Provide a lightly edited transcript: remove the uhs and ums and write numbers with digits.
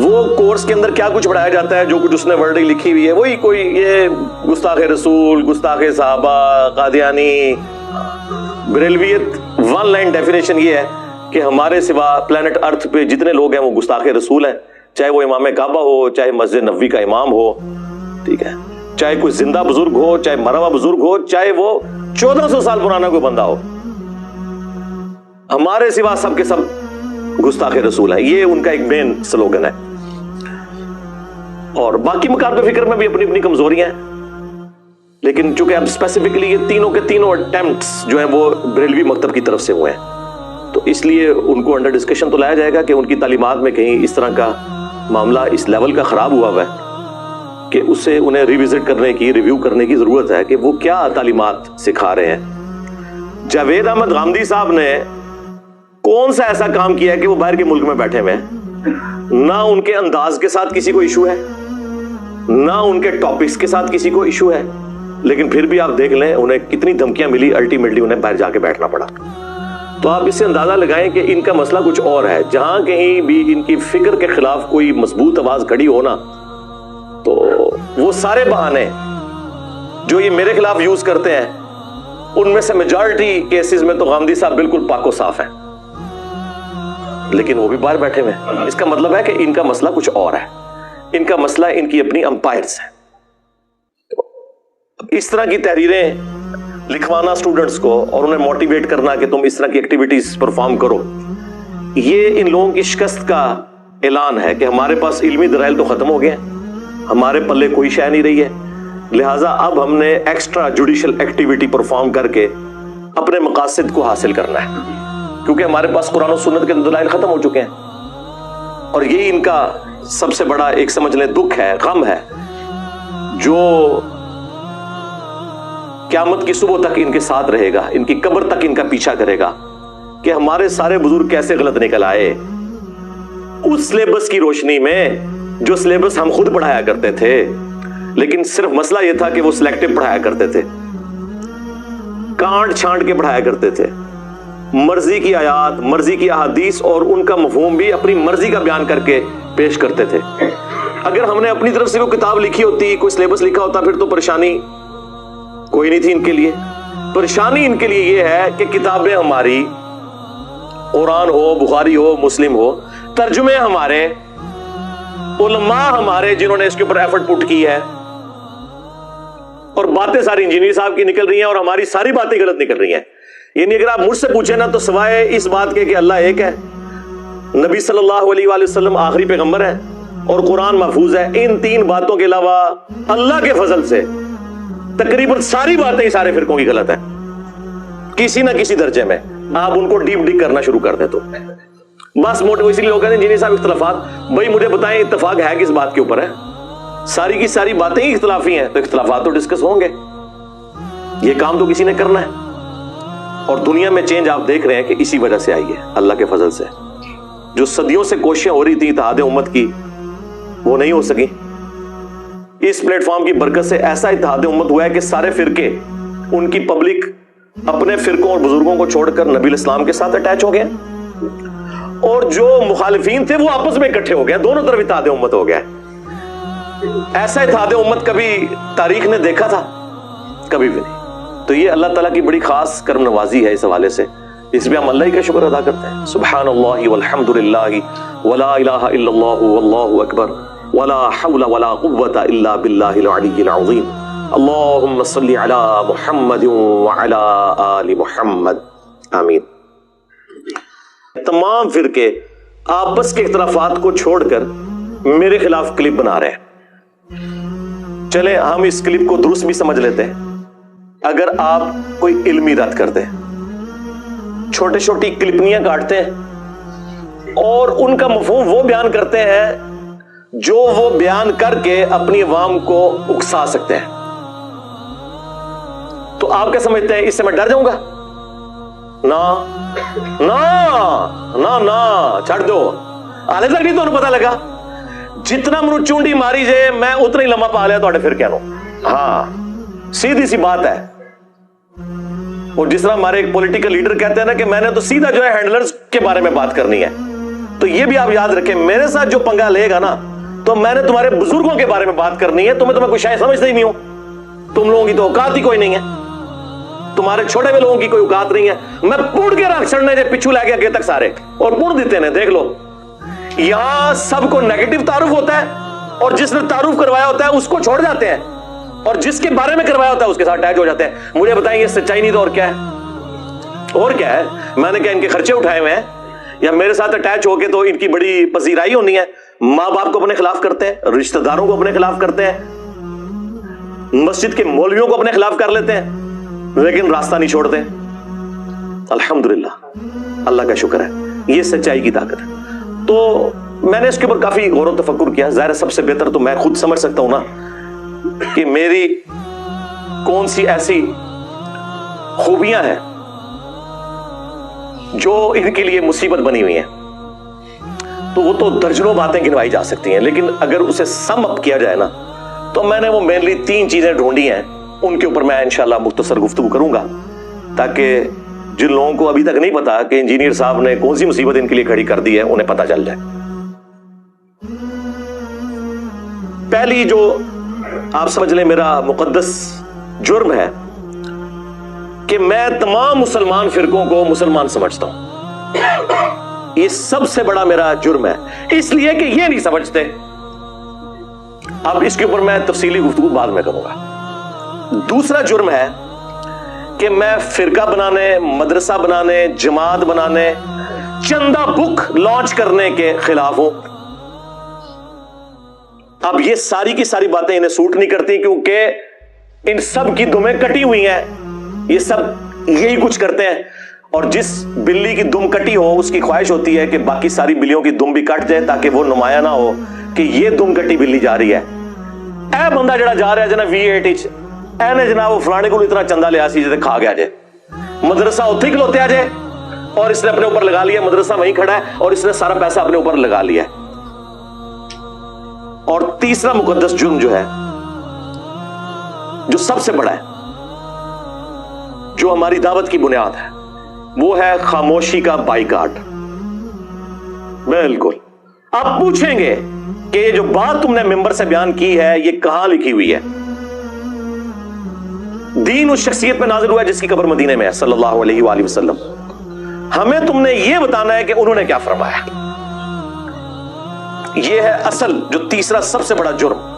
وہ کورس کے اندر کیا کچھ پڑھایا جاتا ہے, جو کچھ اس نے ورڈنگ لکھی ہوئی ہے وہی کوئی یہ گستاخ رسول, گستاخ صحابہ, قادیانی. بریلویت ون لائن ڈیفینیشن یہ ہے کہ ہمارے سوا پلانٹ ارتھ پہ جتنے لوگ ہیں وہ گستاخ رسول ہیں, چاہے وہ امام کعبہ ہو, چاہے مسجد نبوی کا امام ہو, ٹھیک ہے, چاہے کوئی زندہ بزرگ ہو, چاہے مرا ہوا بزرگ ہو, چاہے وہ 1400 سال پرانا کوئی بندہ ہو, ہمارے سوا سب کے سب گستاخ رسول ہیں. یہ ان کا ایک مین سلوگن ہے. اور باقی مکاتب فکر میں بھی اپنی اپنی کمزوریاں ہیں, لیکن چونکہ اب اسپیسیفکلی یہ تینوں کے تینوں اٹیمپٹس جو ہیں وہ بریلوی مکتب کی طرف سے ہوئے ہیں, تو اس لیے ان کو انڈر ڈسکشن تو لایا جائے گا کہ ان کی تعلیمات میں کہیں اس طرح کا معاملہ اس لیول کا خراب ہوا ہے کہ اسے انہیں ریوزٹ کرنے کی, ریویو کرنے کی ضرورت ہے کہ وہ کیا تعلیمات سکھا رہے ہیں. جاوید احمد غامدی صاحب نے کون سا ایسا کام کیا ہے کہ وہ باہر کے ملک میں بیٹھے ہوئے ہیں؟ نہ ان کے انداز کے ساتھ کسی کو ایشو ہے, نہ ان کے ٹاپکس کے ساتھ کسی کو ایشو ہے, لیکن پھر بھی آپ دیکھ لیں انہیں کتنی دھمکیاں ملی, الٹیمیٹلی انہیں باہر جا کے بیٹھنا پڑا. تو آپ اس سے اندازہ لگائیں کہ ان کا مسئلہ کچھ اور ہے. جہاں کہیں بھی ان کی فکر کے خلاف کوئی مضبوط آواز کھڑی ہونا, تو وہ سارے بہانے جو یہ میرے خلاف یوز کرتے ہیں ان میں سے میجارٹی کیسز میں تو غامدی صاحب بالکل پاک و صاف ہیں, لیکن وہ بھی باہر بیٹھے ہوئے ہیں. اس کا مطلب ہے کہ ان کا مسئلہ کچھ اور ہے, ان کا مسئلہ ان کی اپنی امپائرز ہیں. اس طرح کی تحریریں لکھوانا اسٹوڈنٹس کو اور انہیں موٹیویٹ کرنا کہ تم اس طرح کی ایکٹیویٹیز پرفارم کرو, یہ ان لوگوں کی شکست کا اعلان ہے کہ ہمارے پاس علمی دلائل تو ختم ہو گئے ہیں, ہمارے پلے کوئی شے نہیں رہی ہے, لہٰذا اب ہم نے ایکسٹرا جوڈیشل ایکٹیویٹی پرفارم کر کے اپنے مقاصد کو حاصل کرنا ہے, کیونکہ ہمارے پاس قرآن و سنت کے دلائل ختم ہو چکے ہیں. اور یہی ان کا سب سے بڑا ایک سمجھ لیں دکھ ہے, غم ہے, جو قیامت کی صبح تک ان کے ساتھ رہے گا, ان کی قبر تک ان کا پیچھا کرے گا, کہ ہمارے سارے بزرگ کیسے غلط نکل آئے اس سلیبس کی روشنی میں جو سلیبس ہم خود پڑھایا کرتے تھے. لیکن صرف مسئلہ یہ تھا کہ وہ سلیکٹو پڑھایا کرتے تھے, کانٹ چھانٹ کے پڑھایا کرتے تھے, مرضی کی آیات, مرضی کی احادیث اور ان کا مفہوم بھی اپنی مرضی کا بیان کر کے پیش کرتے تھے. اگر ہم نے اپنی طرف سے کوئی کتاب لکھی ہوتی, کوئی سلیبس لکھا ہوتا, پھر تو پریشانی کوئی نہیں تھی ان کے لیے. پریشانی ان کے لیے یہ ہے کہ کتابیں ہماری, قرآن ہو, بخاری ہو, مسلم ہو, ترجمے ہمارے, علماء ہمارے جنہوں نے اس کے اوپر ایفرٹ پٹ کی ہے, اور باتیں ساری انجینئر صاحب کی نکل رہی ہیں اور ہماری ساری باتیں غلط نکل رہی ہیں. یعنی اگر آپ مجھ سے پوچھیں نا, تو سوائے اس بات کے کہ اللہ ایک ہے, نبی صلی اللہ علیہ وآلہ وسلم آخری پیغمبر ہے, اور قرآن محفوظ ہے, ان تین باتوں کے علاوہ اللہ کے فضل سے تقریباً ساری باتیں سارے فرقوں کی غلط ہیں کسی نہ کسی درجے میں. آپ ان کو ڈیپ ڈگ کرنا شروع کر دیں تو بس موٹو. اسی لیے لوگ کہتے ہیں جنہیں صاحب اختلافات, بھائی مجھے بتائیں اتفاق ہے کس بات کے اوپر ہے؟ ساری کی ساری باتیں ہی اختلافی ہیں, تو اختلافات تو ڈسکس ہوں گے, یہ کام تو کسی نے کرنا ہے. اور دنیا میں چینج آپ دیکھ رہے ہیں کہ اسی وجہ سے آئی ہے, اللہ کے فضل سے. جو صدیوں سے کوششیں ہو رہی تھی اتحاد امت کی, وہ نہیں ہو سکی. اس پلیٹ فارم کی برکت سے ایسا اتحاد امت ہوا ہے کہ سارے فرقے, ان کی پبلک اپنے فرقوں اور بزرگوں کو چھوڑ کر نبی الاسلام کے ساتھ اٹیچ ہو گئے, اور جو مخالفین تھے وہ آپس میں اکٹھے ہو گئے, دونوں طرف اتحاد امت ہو گیا. ایسا اتحاد امت کبھی تاریخ نے دیکھا تھا؟ کبھی بھی نہیں. تو یہ اللہ تعالیٰ کی بڑی خاص کرم نوازی ہے اس حوالے سے, اس میں ہم اللہ ہی کا شکر ادا کرتے ہیں. سبحان اللہ والحمد للہ ولا الہ الا اللہ واللہ اکبر ولا حول ولا قوة الا باللہ العلی العظیم. اللہم صلی علی محمد وعلی آل محمد. آمین. تمام فرقے آپس کے اختلافات کو چھوڑ کر میرے خلاف کلپ بنا رہے ہیں. چلیں ہم اس کلپ کو درست بھی سمجھ لیتے ہیں. اگر آپ کوئی علمی رد کرتے ہیں, چھوٹی چھوٹی کلپنیاں کاٹتے ہیں اور ان کا مفہوم وہ بیان کرتے ہیں جو وہ بیان کر کے اپنی عوام کو اکسا سکتے ہیں, تو آپ کیا سمجھتے ہیں اس سے میں ڈر جاؤں گا؟ نا چھڑ دو. آلے تک نہیں تو پتا لگا جتنا منو چونڈی ماری جائے میں اتنا ہی لمحہ پا لیا تو فرقے نو. ہاں سیدھی سی بات ہے. اور جس طرح ہمارے ایک پولیٹیکل لیڈر کہتے ہیں نا کہ میں نے تو سیدھا جو ہے ہینڈلرز کے بارے میں بات کرنی ہے, تو یہ بھی آپ یاد رکھیں، میرے ساتھ جو پنگا لے گا نا تو میں نے تمہارے بزرگوں کے بارے میں بات کرنی ہے، تمہیں کوئی شاید سمجھتا ہی نہیں ہو، تم لوگوں کی تو اوقات ہی کوئی نہیں ہے، تمہارے چھوٹے ہوئے لوگوں کی کوئی اوقات نہیں ہے. میں پوڑ کے رکھ چڑھنے جے پچھو لے کے اگے تک سارے اور پوڑ دیتے ہیں. دیکھ لو یہاں سب کو نیگیٹو تعارف ہوتا ہے اور جس نے تعارف کروایا ہوتا ہے اس کو چھوڑ جاتے ہیں اور جس کے بارے میں کروایا ہوتا ہے اس کے ساتھ اٹیچ ہو جاتے ہیں. مجھے بتائیں یہ سچائی نہیں تو اور کیا ہے؟ اور کیا ہے؟ میں نے کیا ان کے خرچے اٹھائے ہوئے ہیں یا میرے ساتھ اٹیچ ہو کے تو ان کی بڑی پذیرائی ہونی ہے؟ ماں باپ کو اپنے خلاف کرتے ہیں، رشتہ داروں کو اپنے خلاف کرتے ہیں، مسجد کے مولویوں کو اپنے خلاف کر لیتے ہیں لیکن راستہ نہیں چھوڑتے. الحمدللہ اللہ کا شکر ہے، یہ سچائی کی طاقت ہے. تو میں نے اس کے اوپر کافی غور و تفکر کیا. ظاہر سب سے بہتر تو میں خود سمجھ سکتا ہوں نا کہ میری کون سی ایسی خوبیاں ہیں جو ان کے لیے مصیبت بنی ہوئی ہیں. تو وہ تو درجنوں باتیں گنوائی جا سکتی ہیں، لیکن اگر اسے سم اپ کیا جائے نا تو میں نے وہ مینلی 3 چیزیں ڈھونڈی ہیں، ان کے اوپر میں انشاءاللہ مختصر گفتگو کروں گا تاکہ جن لوگوں کو ابھی تک نہیں پتا کہ انجینئر صاحب نے کون سی مصیبت ان کے لیے کھڑی کر دی ہے انہیں پتا چل جائے. پہلی جو آپ سمجھ لیں میرا مقدس جرم ہے کہ میں تمام مسلمان فرقوں کو مسلمان سمجھتا ہوں. یہ سب سے بڑا میرا جرم ہے، اس لیے کہ یہ نہیں سمجھتے. اب اس کے اوپر میں تفصیلی گفتگو بعد میں کروں گا. دوسرا جرم ہے کہ میں فرقہ بنانے، مدرسہ بنانے، جماعت بنانے، چندہ بک لانچ کرنے کے خلاف ہوں. اب یہ ساری کی ساری باتیں انہیں سوٹ نہیں کرتی کیونکہ ان سب کی دمیں کٹی ہوئی ہیں. یہ سب یہی کچھ کرتے ہیں اور جس بلی کی دم کٹی ہو اس کی خواہش ہوتی ہے کہ باقی ساری بلیوں کی دم بھی کٹ جائے تاکہ وہ نمایاں نہ ہو کہ یہ دم کٹی بلی جا رہی ہے. اے بندہ جڑا جا رہا ہے جناب V8 اے نے جناب وہ فلانے کو اتنا چندہ لیا سی جتے کھا گیا جائے، مدرسہ اتھے ہی کھلوتے آ جائے اور اس نے اپنے اوپر لگا لیا، مدرسہ وہیں کھڑا ہے اور اس نے سارا پیسہ اپنے اوپر لگا لیا. اور تیسرا مقدس جرم جو ہے، جو سب سے بڑا ہے، جو ہماری دعوت کی بنیاد ہے، وہ ہے خاموشی کا بائیکاٹ. بالکل آپ پوچھیں گے کہ یہ جو بات تم نے ممبر سے بیان کی ہے یہ کہاں لکھی ہوئی ہے؟ دین اس شخصیت پہ نازل ہوا ہے جس کی قبر مدینے میں ہے صلی اللہ علیہ وآلہ وسلم. ہمیں تم نے یہ بتانا ہے کہ انہوں نے کیا فرمایا. یہ ہے اصل جو تیسرا سب سے بڑا جرم.